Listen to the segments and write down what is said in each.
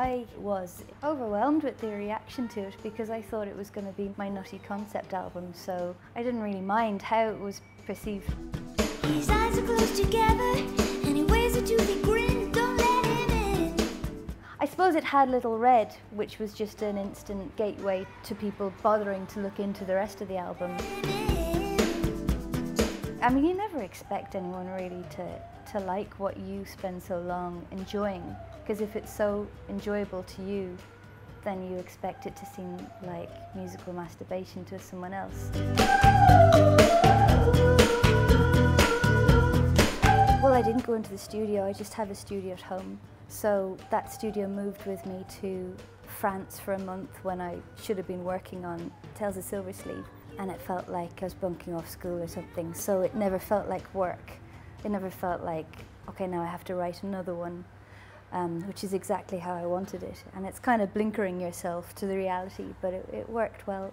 I was overwhelmed with the reaction to it because I thought it was going to be my nutty concept album, so I didn't really mind how it was perceived. His eyes are close together and he wears a toothy grin, don't let him in. I suppose it had Little Red, which was just an instant gateway to people bothering to look into the rest of the album. I mean, you never expect anyone really to like what you spend so long enjoying, because if it's so enjoyable to you, then you expect it to seem like musical masturbation to someone else. Well, I didn't go into the studio, I just have a studio at home. So that studio moved with me to France for a month when I should have been working on Tales of Silver Sleeve, and it felt like I was bunking off school or something, so it never felt like work. It never felt like, okay, now I have to write another one, which is exactly how I wanted it. And it's kind of blinkering yourself to the reality, but it worked well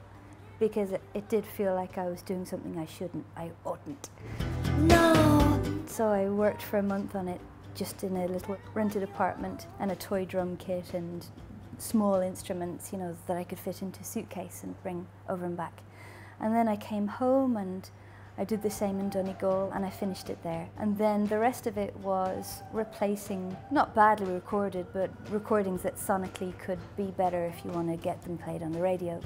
because it did feel like I was doing something I oughtn't. No! So I worked for a month on it, just in a little rented apartment and a toy drum kit and small instruments, you know, that I could fit into a suitcase and bring over and back. And then I came home and I did the same in Donegal and I finished it there. And then the rest of it was replacing, not badly recorded, but recordings that sonically could be better if you want to get them played on the radio.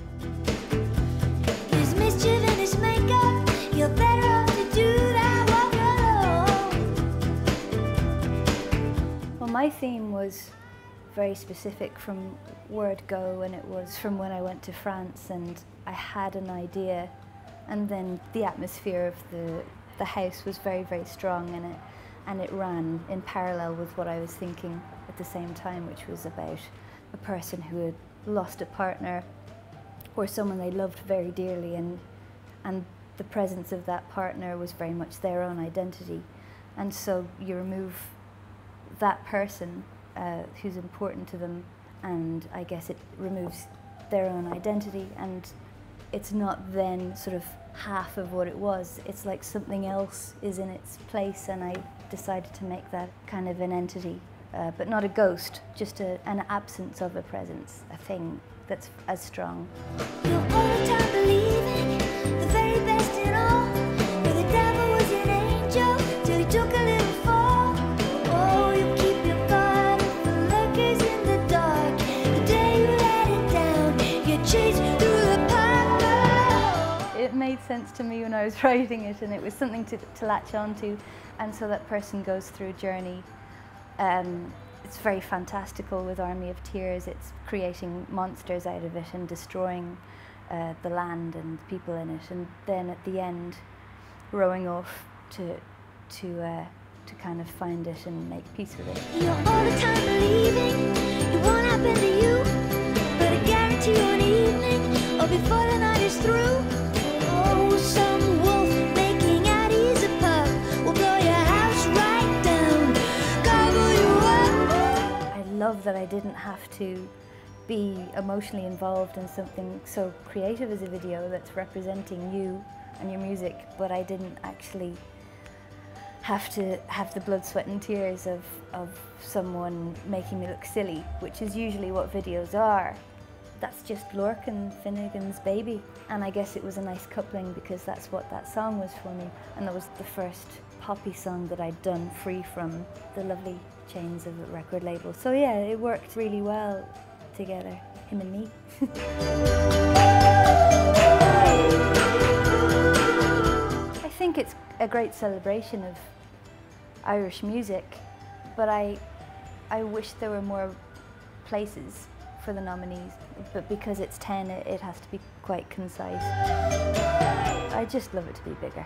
His mischief and his makeup, you're better off to do that alone. Well, my theme was very specific from word go, and it was from when I went to France and I had an idea, and then the atmosphere of the house was very, very strong, and it ran in parallel with what I was thinking at the same time, which was about a person who had lost a partner or someone they loved very dearly, and the presence of that partner was very much their own identity. And so you remove that person who's important to them, and I guess it removes their own identity, and it's not then sort of half of what it was. It's like something else is in its place, and I decided to make that kind of an entity, but not a ghost, just an absence of a presence, a thing that's as strong. You're all the time believing the very best in all, but the devil was an angel till he took a little fall. Oh, you keep your guard up the lurkers in the dark. The day you let it down, you chase through the purple. It made sense to me when I was writing it, and it was something to latch onto, and so that person goes through a journey. It's very fantastical with Army of Tears. It's creating monsters out of it and destroying the land and people in it, and then at the end rowing off to kind of find it and make peace with it. You're all the time believing it won't happen to you, but I guarantee you an evening or before the night is through. Oh, some wolf making out he's a pup will blow your house right down, gobble you up. I love that I didn't have to be emotionally involved in something so creative as a video that's representing you and your music, but I didn't actually have to have the blood, sweat and tears of someone making me look silly, which is usually what videos are. That's just Lorcan and Finnegan's Baby, and I guess it was a nice coupling because that's what that song was for me, and that was the first poppy song that I'd done free from the lovely chains of a record label. So yeah, it worked really well together, him and me. I think it's a great celebration of Irish music, but I wish there were more places for the nominees, but because it's 10, it has to be quite concise. I just love it to be bigger.